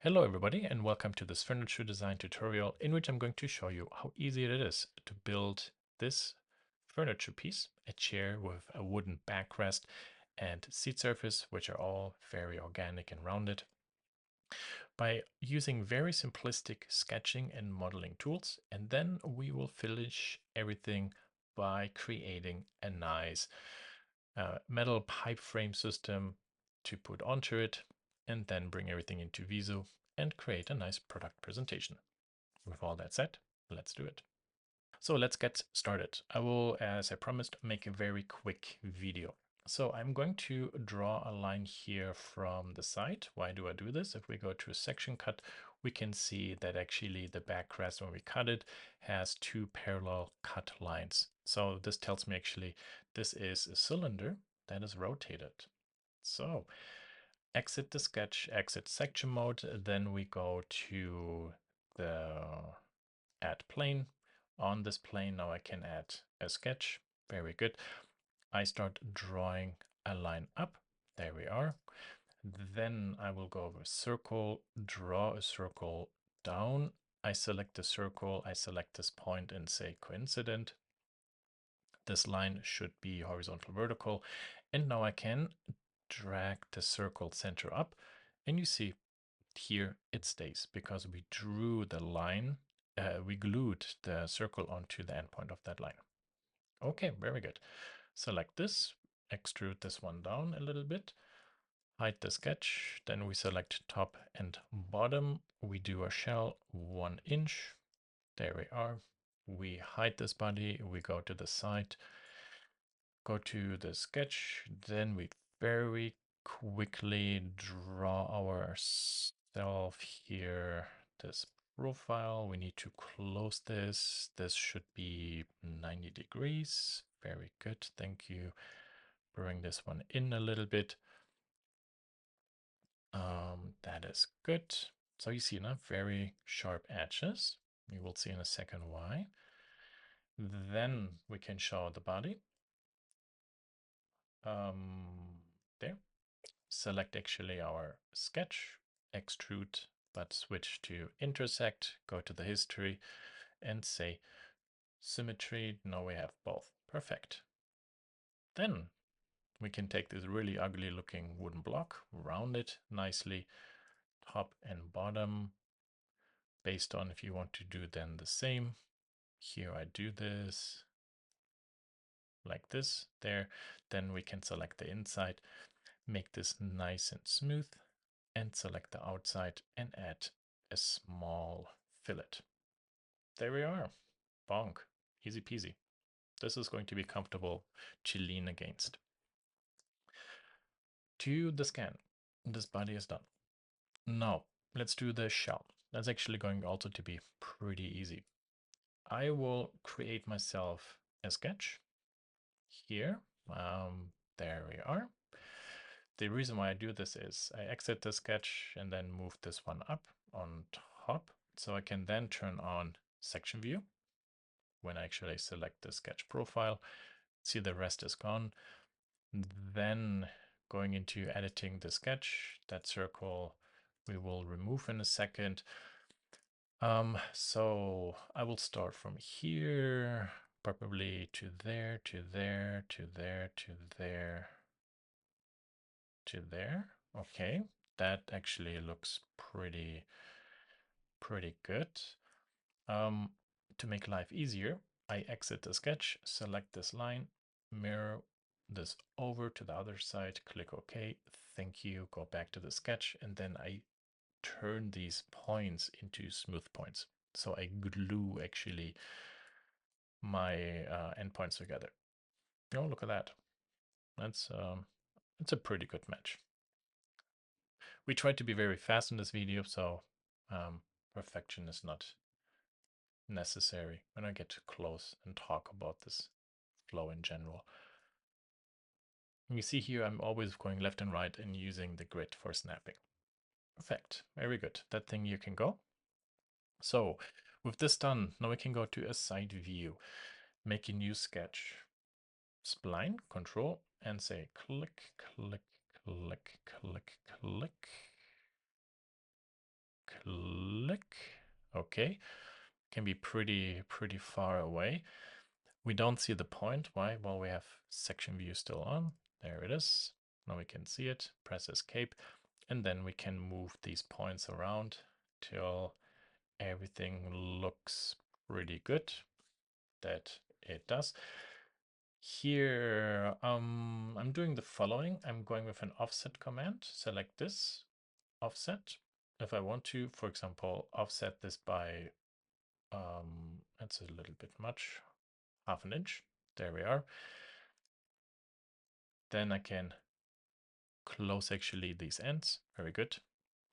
Hello everybody and welcome to this furniture design tutorial in which I'm going to show you how easy it is to build this furniture piece, a chair with a wooden backrest and seat surface, which are all very organic and rounded, by using very simplistic sketching and modeling tools. And then we will finish everything by creating a nice metal pipe frame system to put onto it, and then bring everything into Visu and create a nice product presentation. With all that said, let's do it. So let's get started. I will, as I promised, make a very quick video. So I'm going to draw a line here from the side. Why do I do this? If we go to a section cut, we can see that actually the backrest, when we cut it, has two parallel cut lines. So this tells me actually this is a cylinder that is rotated. So exit the sketch, exit section mode, then we go to the add plane. On this plane now I can add a sketch. Very good. I start drawing a line up. There we are. Then I will go over circle, draw a circle down. I select the circle, I select this point and say coincident. This line should be horizontal vertical. And now I can drag the circle center up, and you see here it stays because we drew the line, we glued the circle onto the endpoint of that line. Okay, very good. Select this, extrude this one down a little bit, hide the sketch, then we select top and bottom. We do a shell 1 inch. There we are. We hide this body, we go to the side, go to the sketch, then we very quickly draw ourselves here this profile. We need to close this. This should be 90 degrees. Very good, thank you. Bring this one in a little bit. That is good. So you see now very sharp edges. You will see in a second why. Then we can show the body. There. Select actually our sketch, extrude, but switch to intersect, go to the history and say symmetry. Now we have both. Perfect. Then we can take this really ugly looking wooden block, round it nicely, top and bottom, based on if you want to do then the same. Here I do this like this, there. Then we can select the inside, make this nice and smooth, and select the outside and add a small fillet. There we are. Bonk. Easy peasy. This is going to be comfortable to lean against. To the scan. This body is done. Now, let's do the shell. That's actually going also to be pretty easy. I will create myself a sketch here. There we are. The reason why I do this is I exit the sketch and then move this one up on top. So I can then turn on section view when I actually select the sketch profile. See the rest is gone. Then going into editing the sketch, that circle we will remove in a second. So I will start from here, probably to there, to there, to there, to there, to there. Okay, that actually looks pretty good. To make life easier, I exit the sketch, select this line, mirror this over to the other side, click OK, thank you, go back to the sketch, and then I turn these points into smooth points. So I glue actually my endpoints together. Oh, look at that. That's a pretty good match. We tried to be very fast in this video, so perfection is not necessary when I get too close and talk about this flow in general. You see here I'm always going left and right and using the grid for snapping. Perfect, very good. That thing you can go. So with this done, now we can go to a side view, make a new sketch, spline, control, and say click, click, click, click, click. click. Okay, can be pretty far away. We don't see the point. Why? Well, we have section view still on. There it is. Now we can see it. Press escape, and then we can move these points around till everything looks pretty good. That it does. Here, I'm doing the following. I'm going with an offset command. Select this, offset. If I want to, for example, offset this by, that's a little bit much, half an inch. There we are. Then I can close actually these ends. Very good.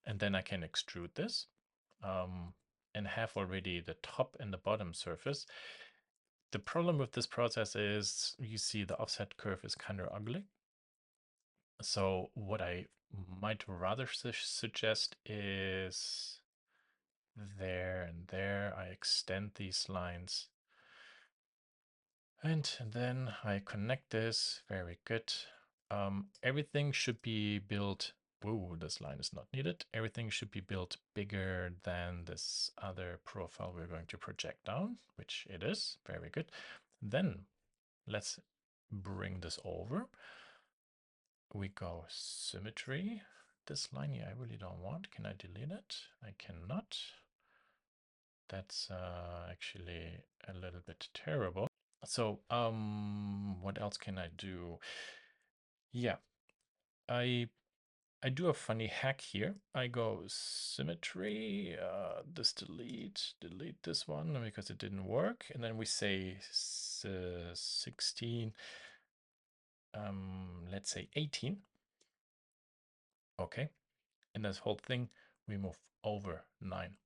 And then I can extrude this and have already the top and the bottom surface. The problem with this process is you see the offset curve is kind of ugly. So what I might rather suggest is there and there. I extend these lines. And then I connect this. Very good. Everything should be built. Whoa, this line is not needed. Everything should be built bigger than this other profile we're going to project down, which it is. Very good. Then let's bring this over. We go symmetry. This line here I really don't want. Can I delete it? I cannot. That's actually a little bit terrible. So what else can I do? Yeah, I do a funny hack here. I go symmetry, this delete this one because it didn't work, and then we say 16, let's say 18. Okay, and this whole thing we move over 9.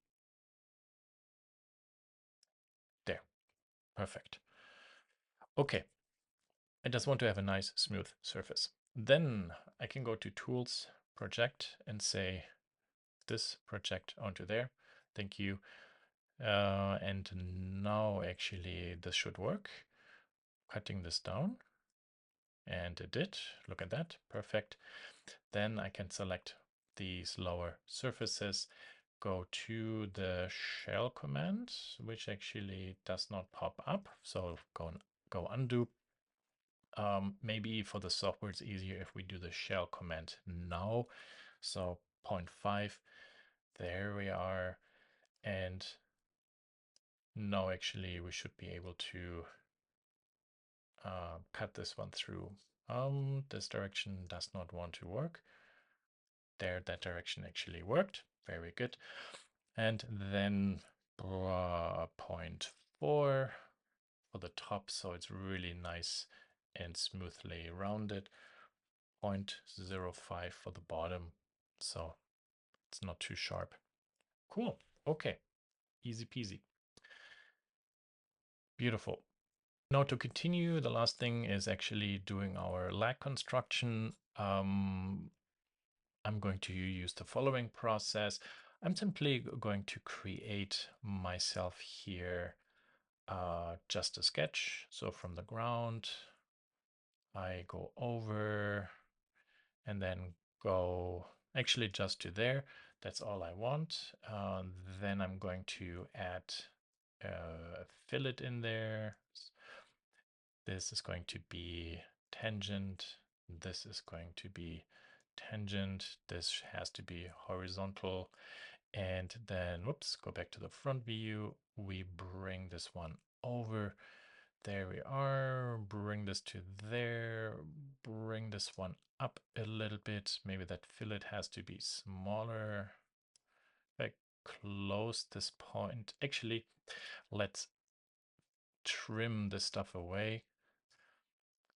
There, perfect. Okay, I just want to have a nice smooth surface. Then I can go to Tools, Project, and say this project onto there. Thank you. And now actually this should work. Cutting this down. And it did. Look at that. Perfect. Then I can select these lower surfaces, go to the shell command, which actually does not pop up. So go undo. Maybe for the software it's easier if we do the shell command now. So 0.5, there we are. And now actually we should be able to cut this one through. This direction does not want to work. There, that direction actually worked. Very good. And then 0.4 for the top, so it's really nice and smoothly rounded. 0.05 for the bottom, so it's not too sharp. Cool. Okay. Easy peasy. Beautiful. Now to continue, the last thing is actually doing our lag construction. I'm going to use the following process. I'm simply going to create myself here just a sketch. So from the ground, I go over and then go actually just to there. That's all I want. Then I'm going to add a fillet in there. This is going to be tangent. This is going to be tangent. This has to be horizontal. And then, whoops, go back to the front view. We bring this one over. There we are. Bring this to there. Bring this one up a little bit. Maybe that fillet has to be smaller. I close this point. Actually, let's trim this stuff away.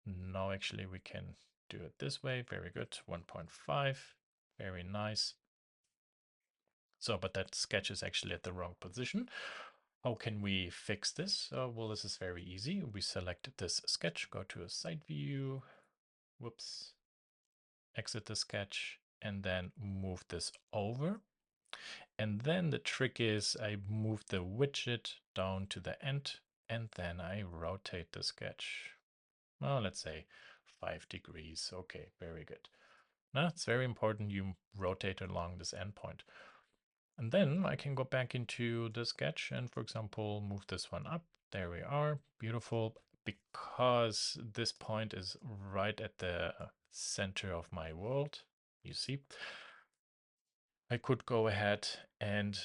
Now actually we can do it this way. Very good. 1.5. Very nice. So, but that sketch is actually at the wrong position. How can we fix this? Well, this is very easy. We select this sketch, go to a side view, whoops, exit the sketch, and then move this over. And then the trick is I move the widget down to the end, and then I rotate the sketch. Well, let's say 5 degrees. Okay, very good. Now it's very important you rotate along this endpoint. And then I can go back into the sketch and, for example, move this one up. There we are. Beautiful. Because this point is right at the center of my world, you see, I could go ahead and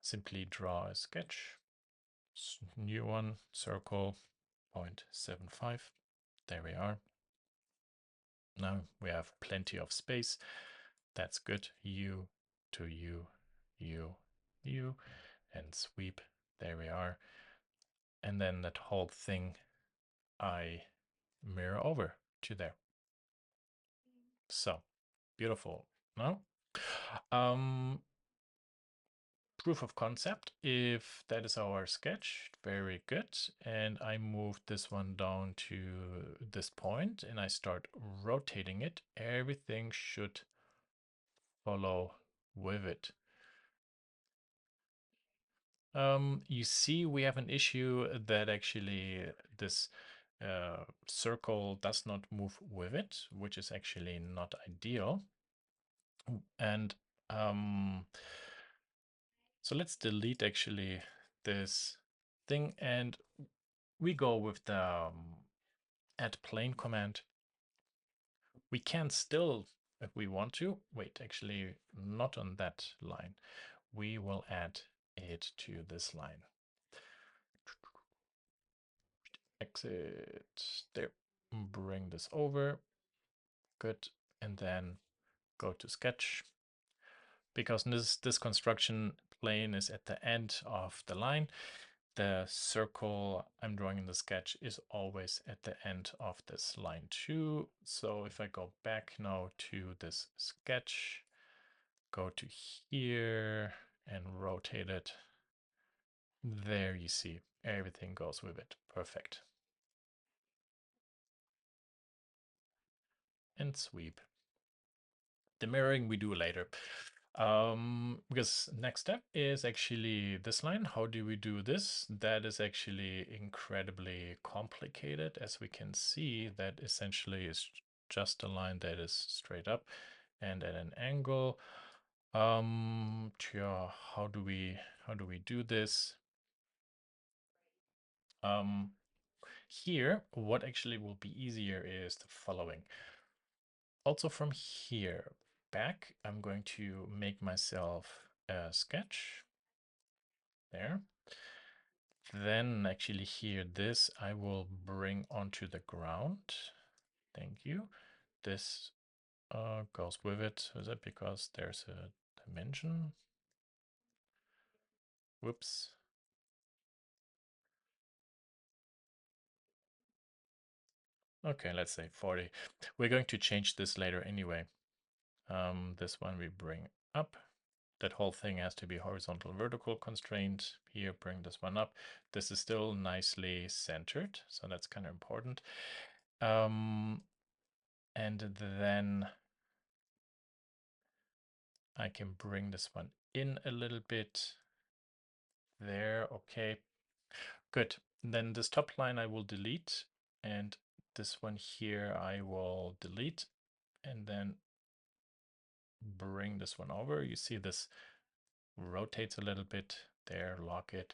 simply draw a sketch. New one, circle, 0.75. There we are. Now we have plenty of space. That's good. U to U, U, U, and sweep. There we are. And then that whole thing I mirror over to there. So beautiful. No? Proof of concept, if that is our sketch, very good. And I move this one down to this point and I start rotating it, everything should follow with it. You see we have an issue that actually this circle does not move with it, which is actually not ideal. And so let's delete actually this thing and we go with the add plane command. We can still, if we want to, wait, actually not on that line. We will add it to this line. Exit there, bring this over, good, and then go to sketch. Because this construction plane is at the end of the line, the circle I'm drawing in the sketch is always at the end of this line too. So if I go back now to this sketch, go to here and rotate it, there you see everything goes with it. Perfect. And sweep. The mirroring we do later. Because next step is actually this line. How do we do this? That is actually incredibly complicated. As we can see, that essentially is just a line that is straight up and at an angle. How do we do this? Here, what actually will be easier is the following. Also from here back, I'm going to make myself a sketch there. Then actually here, this I will bring onto the ground. Thank you. This goes with it. Is it because there's a dimension? Whoops. Okay, let's say 40. We're going to change this later anyway. This one we bring up. That whole thing has to be horizontal vertical constraint. Here, bring this one up. This is still nicely centered, so that's kind of important. And then I can bring this one in a little bit. There, okay. Good. Then this top line I will delete, and this one here I will delete, and then bring this one over. You see this rotates a little bit. There, lock it.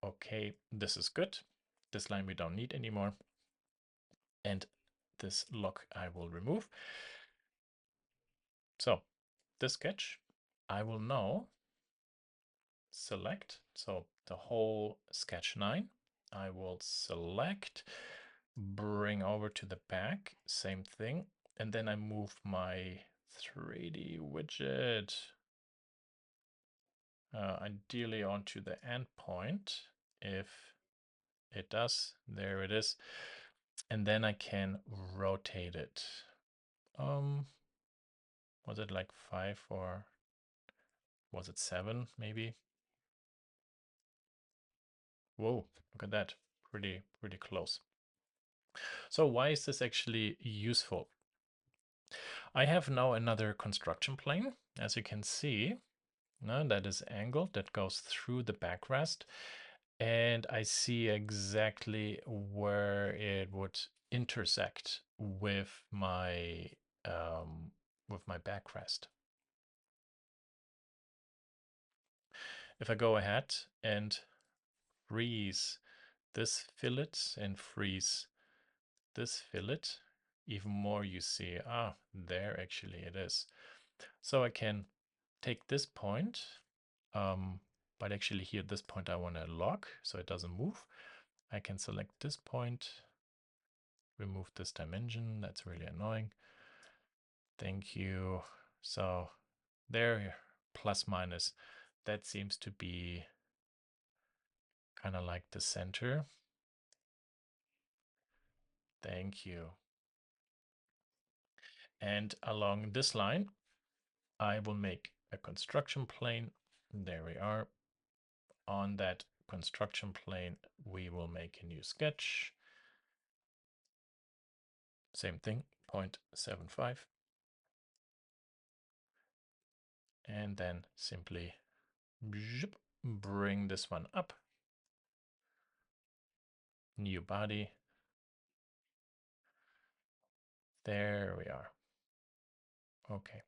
Okay, this is good. This line we don't need anymore. And this lock I will remove. So this sketch I will now select. So the whole sketch 9 I will select, bring over to the back, same thing. And then I move my 3D widget ideally onto the endpoint. If it does, there it is. And then I can rotate it. Was it like 5 or was it 7 maybe? Whoa, look at that. Pretty close. So why is this actually useful? I have now another construction plane, as you can see. That is angled, that goes through the backrest, and I see exactly where it would intersect with my backrest. If I go ahead and freeze this fillet and freeze this fillet, even more you see, there actually it is. So I can take this point, but actually here at this point I want to lock so it doesn't move. I can select this point, remove this dimension, that's really annoying. Thank you. So there, plus minus, that seems to be kind of like the center. Thank you. And along this line, I will make a construction plane. There we are. On that construction plane, we will make a new sketch. Same thing, 0.75. And then simply bring this one up. New body. There we are. Okay.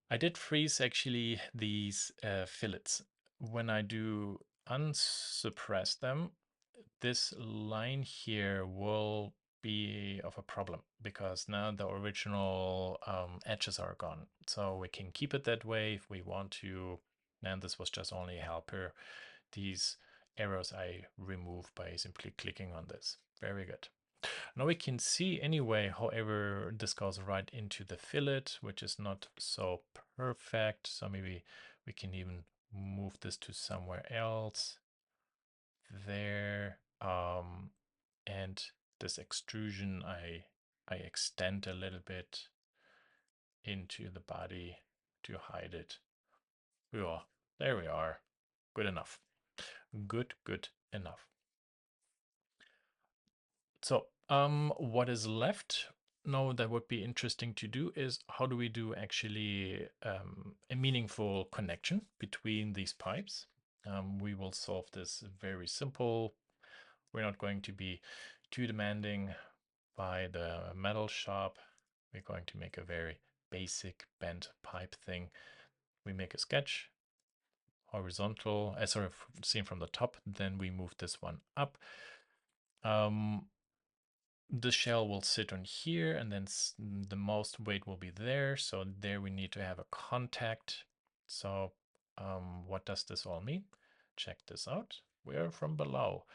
I did freeze actually these fillets. When I do unsuppress them, this line here will be of a problem because now the original edges are gone. So we can keep it that way if we want to. And this was just only a helper. These arrows I remove by simply clicking on this. Very good. Now we can see anyway, however, this goes right into the fillet, which is not so perfect. So maybe we can even move this to somewhere else there. And this extrusion, I extend a little bit into the body to hide it. Yeah, there we are. Good enough. Good enough. So, what is left now that would be interesting to do is how do we do actually a meaningful connection between these pipes? We will solve this very simple. We're not going to be too demanding by the metal shop. We're going to make a very basic bent pipe thing. We make a sketch, horizontal, sorry, seen from the top. Then we move this one up. The shell will sit on here and then the most weight will be there. So there we need to have a contact. So what does this all mean? Check this out. We are from below.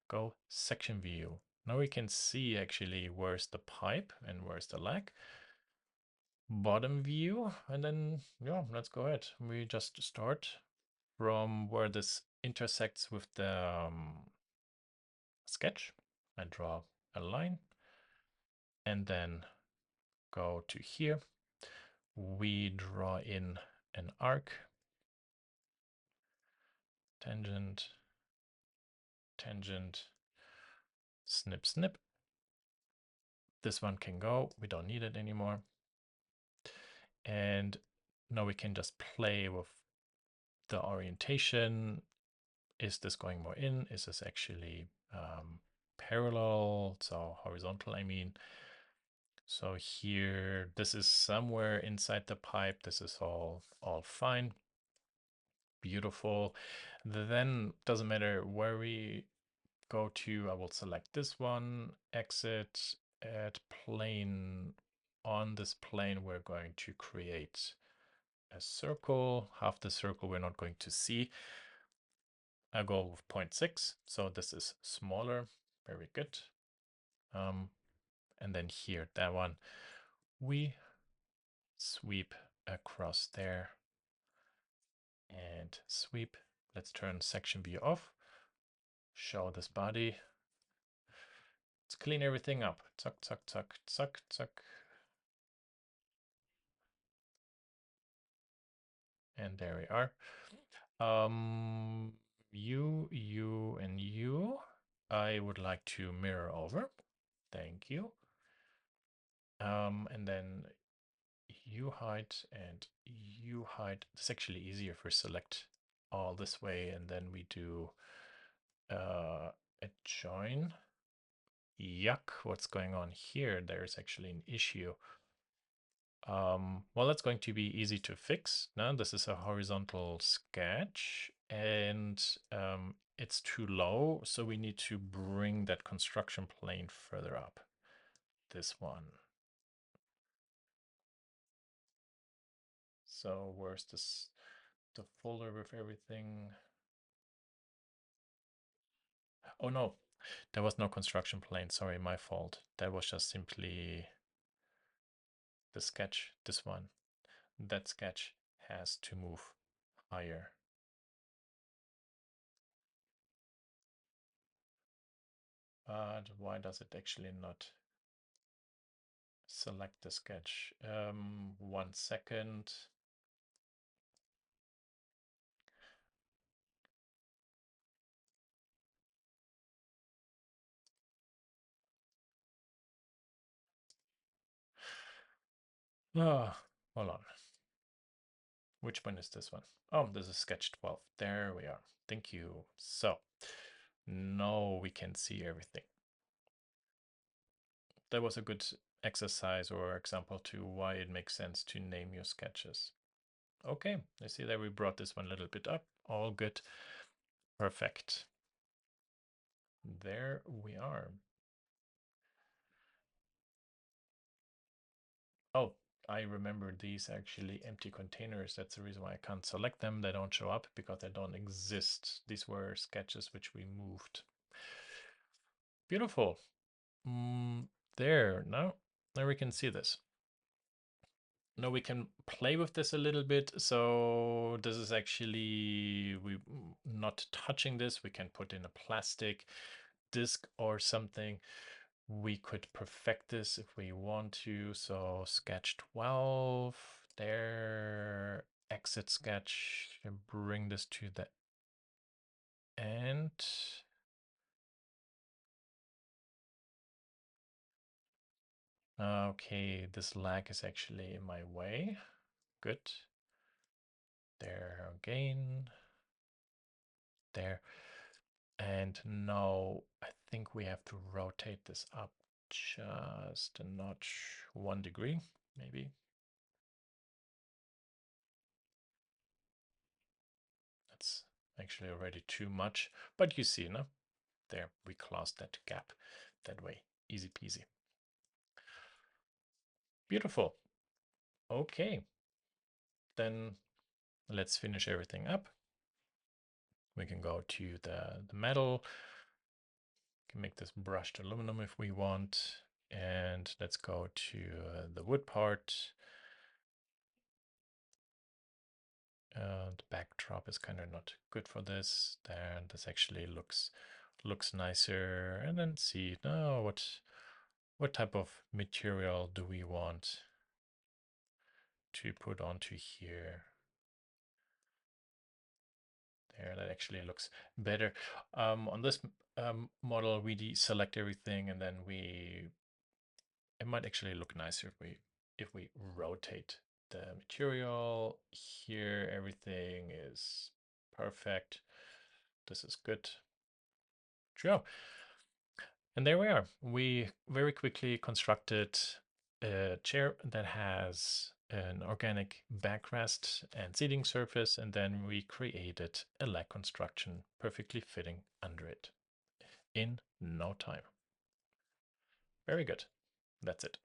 Go section view. Now we can see actually where's the pipe and where's the leg. Bottom view, and then yeah, let's go ahead. We just start from where this intersects with the sketch. I draw a line and then go to here. We draw in an arc, tangent, tangent, snip, snip. This one can go. We don't need it anymore. And now we can just play with the orientation. Is this going more in? Is this actually parallel? So horizontal, I mean. So here, this is somewhere inside the pipe. This is all fine. Beautiful. Then doesn't matter where we go to. I will select this one, exit, add plane. On this plane, we're going to create a circle. Half the circle we're not going to see. I go with 0.6, so this is smaller. Very good. And then here, that one, we sweep across there and sweep. Let's turn section view off. Show this body. Let's clean everything up. Tuck, tuck, tuck, tuck, tuck. And there we are. You, and you, I would like to mirror over. Thank you. And then you hide and you hide. It's actually easier for select all this way, and then we do a join. Yuck, what's going on here? There's actually an issue. Well, that's going to be easy to fix. Now, this is a horizontal sketch and it's too low, so we need to bring that construction plane further up. This one. So where's the folder with everything? Oh no, there was no construction plane. Sorry, my fault. That was just simply the sketch, this one. That sketch has to move higher. But why does it actually not select the sketch? 1 second. Ah, hold on. Which one is this one? Oh, this is sketch 12. There we are. Thank you. So now we can see everything. That was a good exercise or example to why it makes sense to name your sketches. Okay, I see that we brought this one a little bit up. All good. Perfect. There we are. Oh, I remember these actually empty containers. That's the reason why I can't select them. They don't show up because they don't exist. These were sketches which we moved. Beautiful. There, now we can see this. Now we can play with this a little bit. So this is actually, we not touching this. We can put in a plastic disc or something. We could perfect this if we want to. So sketch 12, there, exit sketch, and bring this to the end. Okay, this lag is actually in my way. Good. There again. There. And now I think we have to rotate this up just a notch, 1 degree, maybe. That's actually already too much, but you see, no? There, we closed that gap that way. Easy peasy. Beautiful. Okay, then let's finish everything up. We can go to the metal. We can make this brushed aluminum if we want. And let's go to the wood part. The backdrop is kind of not good for this. Then this actually looks nicer. And then see now what type of material do we want to put onto here. There, that actually looks better. On this model, we deselect everything, and then it might actually look nicer if we rotate the material. Here, everything is perfect. This is good. Sure. And there we are. We very quickly constructed a chair that has an organic backrest and seating surface, and then we created a leg construction perfectly fitting under it in no time. Very good. That's it.